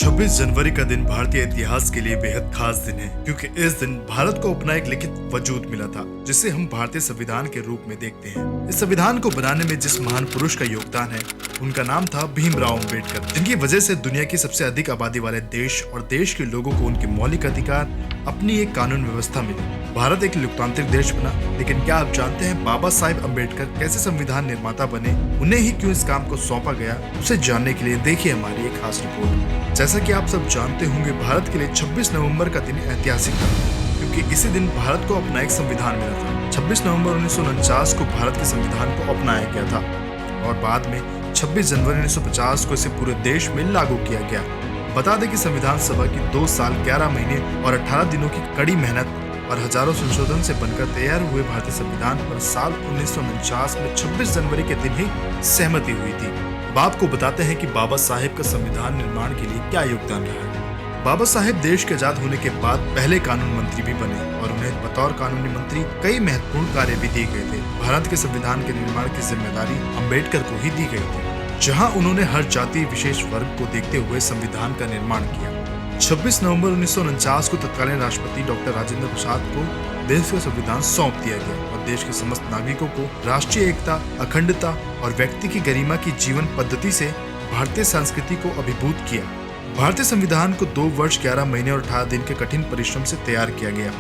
26 जनवरी का दिन भारतीय इतिहास के लिए बेहद खास दिन है, क्योंकि इस दिन भारत को अपना एक लिखित वजूद मिला था, जिसे हम भारतीय संविधान के रूप में देखते हैं। इस संविधान को बनाने में जिस महान पुरुष का योगदान है, उनका नाम था भीमराव अंबेडकर, जिनकी वजह से दुनिया की सबसे अधिक आबादी वाले देश और देश के लोगों को उनके मौलिक अधिकार, अपनी एक कानून व्यवस्था मिली। भारत एक लोकतांत्रिक देश बना, लेकिन क्या आप जानते हैं बाबा साहेब अम्बेडकर कैसे संविधान निर्माता बने? उन्हें ही क्यों इस काम को सौंपा गया? उसे जानने के लिए देखिए हमारी एक खास रिपोर्ट। जैसा कि आप सब जानते होंगे, भारत के लिए 26 नवंबर का दिन ऐतिहासिक था, क्योंकि इसी दिन भारत को अपना एक संविधान मिला था। 26 नवंबर 1949 को भारत के संविधान को अपनाया गया था और बाद में 26 जनवरी 1950 को इसे पूरे देश में लागू किया गया। बता दें कि संविधान सभा की 2 साल 11 महीने और 18 दिनों की कड़ी मेहनत और हजारों संशोधन से बनकर तैयार हुए भारतीय संविधान पर साल 1949 में 26 जनवरी के दिन ही सहमति हुई थी। अब आपको बताते हैं कि बाबा साहेब का संविधान निर्माण के लिए क्या योगदान रहा है। बाबा साहेब देश के आजाद होने के बाद पहले कानून मंत्री भी बने और उन्हें बतौर कानूनी मंत्री कई महत्वपूर्ण कार्य भी दिए गए थे। भारत के संविधान के निर्माण की जिम्मेदारी अम्बेडकर को ही दी गई थी, जहां उन्होंने हर जाति विशेष वर्ग को देखते हुए संविधान का निर्माण किया। 26 नवंबर 1949 को तत्कालीन राष्ट्रपति डॉक्टर राजेंद्र प्रसाद को देश का संविधान सौंप दिया गया और देश के समस्त नागरिकों को राष्ट्रीय एकता, अखंडता और व्यक्ति की गरिमा की जीवन पद्धति से भारतीय संस्कृति को अभिभूत किया। भारतीय संविधान को 2 वर्ष 11 महीने और 18 दिन के कठिन परिश्रम से तैयार किया गया।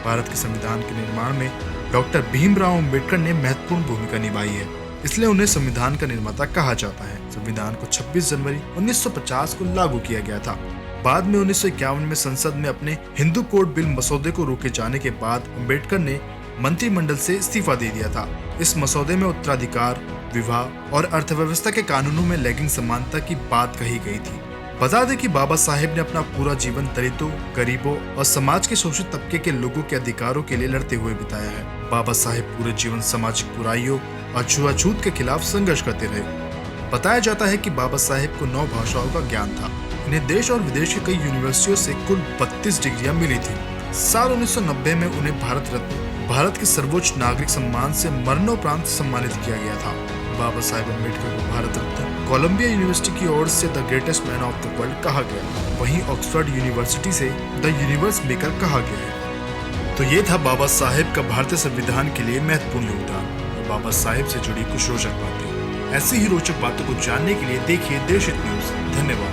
भारत के संविधान के निर्माण में डॉक्टर भीमराव अंबेडकर ने महत्वपूर्ण भूमिका निभाई है, इसलिए उन्हें संविधान का निर्माता कहा जाता है। संविधान को 26 जनवरी 1950 को लागू किया गया था। बाद में 1951 में संसद में अपने हिंदू कोड बिल मसौदे को रोके जाने के बाद अंबेडकर ने मंत्रिमंडल से इस्तीफा दे दिया था। इस मसौदे में उत्तराधिकार, विवाह और अर्थव्यवस्था के कानूनों में लैंगिक समानता की बात कही गई थी। बता दें कि बाबा साहेब ने अपना पूरा जीवन दलितों, गरीबों और समाज के शोषित तबके के लोगों के अधिकारों के लिए लड़ते हुए बिताया है। बाबा साहेब पूरे जीवन सामाजिक बुराइयों और छुआछूत के खिलाफ संघर्ष करते रहे। बताया जाता है कि बाबा साहेब को 9 भाषाओं का ज्ञान था। इन्हें देश और विदेश के कई यूनिवर्सिटियों से कुल 32 डिग्रियां मिली थी। साल 1990 में उन्हें भारत रत्न, भारत के सर्वोच्च नागरिक सम्मान से मरणोपरांत सम्मानित किया गया था। बाबा साहेब अम्बेडकर को भारत रत्न कोलंबिया यूनिवर्सिटी की ओर से the greatest man of the world कहा गया। वहीं ऑक्सफोर्ड यूनिवर्सिटी से द यूनिवर्स मेकर कहा गया है। तो ये था बाबा साहेब का भारतीय संविधान के लिए महत्वपूर्ण योगदान और बाबा साहेब से जुड़ी कुछ रोचक बातें। ऐसी ही रोचक बातों को जानने के लिए देखिए देश हित न्यूज। धन्यवाद।